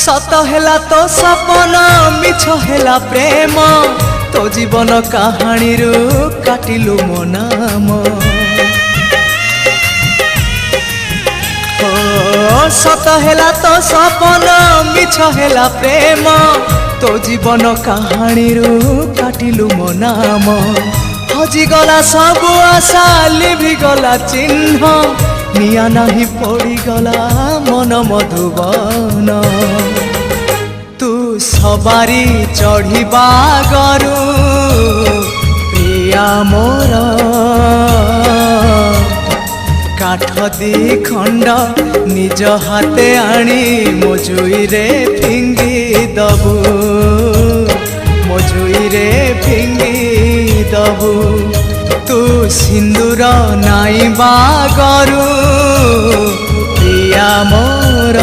सत हेला तो सपन मिछ हेला प्रेम तो जीवन कहानी रू काटिलु मो नाम। सत हेला तो सपन मिछ हेला प्रेम तो जीवन कहानी रू काटिलु मो नाम। हजिगला सबु आशा लिभिगला चिन्ह निया नाही पड़ीगला मन मधुबन। तू सवारी चढ़िबा गरु प्रिया मोर काठ दी खंड निज हाथे आनी मोजुई रे फिंगी दबु मोजुई रे फिंगी दबु। तू सिंदूर नाई बागरु प्रिया मोर।